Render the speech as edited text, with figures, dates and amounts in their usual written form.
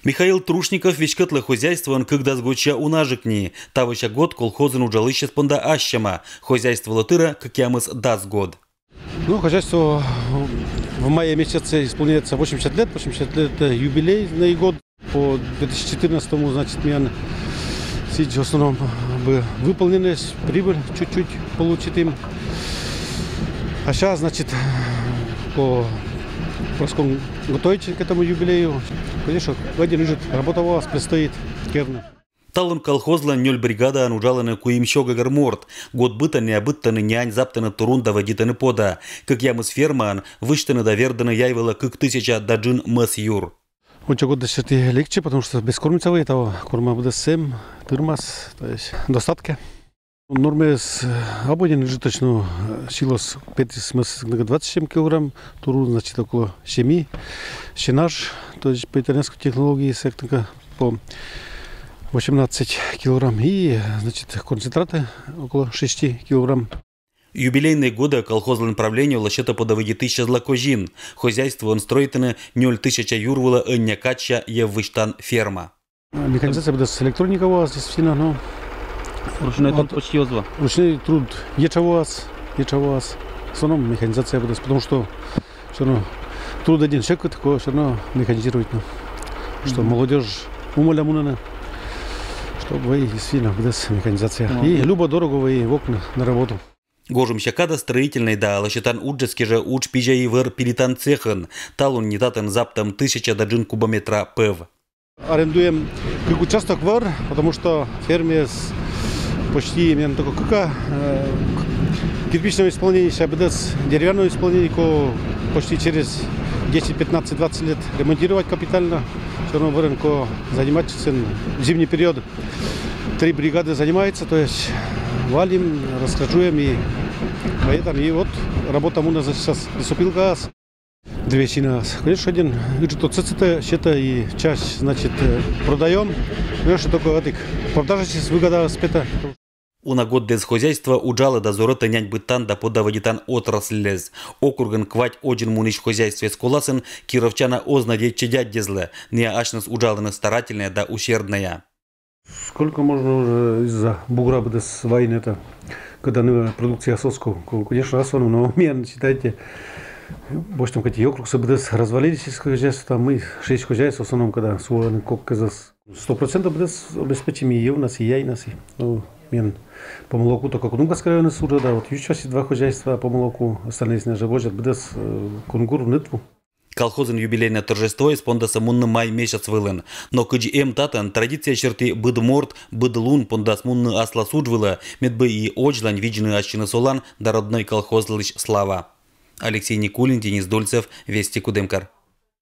Михаил Трушников вещкатлы хозяйствован, когда сгоча унажикни. Тавыча год колхозен уджалыще спонда ащама. Хозяйство латыра, как ямыс даст год. Ну, хозяйство в мае месяце исполняется 80 лет. 80 лет это юбилейный год. По 2014-му, значит, меня в основном бы выполнены, прибыль чуть-чуть получит им. А сейчас, значит, по готовиться к этому юбилею. Конечно, один лежит, работа у вас предстоит, керно. Талон колхозла нёль бригада анужаланы куимщога гарморт. Год быта необыттаны нянь заптаны турунда водитаны пода. Как ямыс ферман, выштаны доверданы яйвела как 1000 даджин мэс юр. Очень год десять легче, потому что без кормица этого корма будет 7, тырмас, то есть достатки. Нормы с обойден житочную сила с 27 килограмм, туру значит около 7, щенаж, то есть по итальянской технологии сектора по 18 килограмм и значит концентраты около 6 килограмм. Юбилейные годы колхозное направление лощета подавыди 1000 злакожин. Хозяйство он строитыны 1000 юрвула эння кача еввыштан ферма. Механизация будет с электроника у вас действительно, но ручной труд почти озва. Ручной труд еча у вас. В основном механизация будет, потому что все равно труд один человек такой, все равно механизировать. Что молодежь умоля мунана, чтобы действительно будет механизация. И любо дорого и в окна на работу. Гожим щакада строительный да, лощетан уджески же уч пижа и вер пилитан цехан, талун не татан заптам 1000 даджин кубометра пев. Арендуем как участок вар, потому что ферме почти именно только как кирпичного исполнения, сейчас деревянного исполнения, почти через 10, 15, 20 лет ремонтировать капитально. Все равно в рынку заниматься в зимний период. 3 бригады занимаются, то есть валим, расхожуем и поэтому и вот работа у нас сейчас наступил газ. 2 нас. Конечно, один что циците, счета и часть, значит, продаем. Конечно, только этих продажи сейчас выгода спета. Уна год без хозяйства уджала до зорота нянь бытан да подаводитан отраслез. Округан квать один муниш в хозяйстве сколасен, кировчана ознадеть чадят дезле, не ашнас уджаланы старательная да ущербная. Сколько можно уже из-за бугра будет с войны это, когда новая продукция сосков, конечно, основном, но мерно считайте, больше там какие округи будет развалились из хозяйства, там мы 6 хозяйств, в основном, когда свой кок из 100% будет обеспечим и у нас, и я, и нас, ну, мен по молоку только Кунунгарская районная суда, да, вот еще 2 хозяйства по молоку, остальные снежи возят, будет Кунгур в Нытву. Колхозен юбилейное торжество испондаса мунны май месяц вылен. Но кджм татан традиция черты быдморт, быдлун пондас мунны асла суджвыла, медбы и оджлань виджины ащины солан да родной колхоз лыч слава. Алексей Никулин, Денис Дульцев, Вести Кудымкар.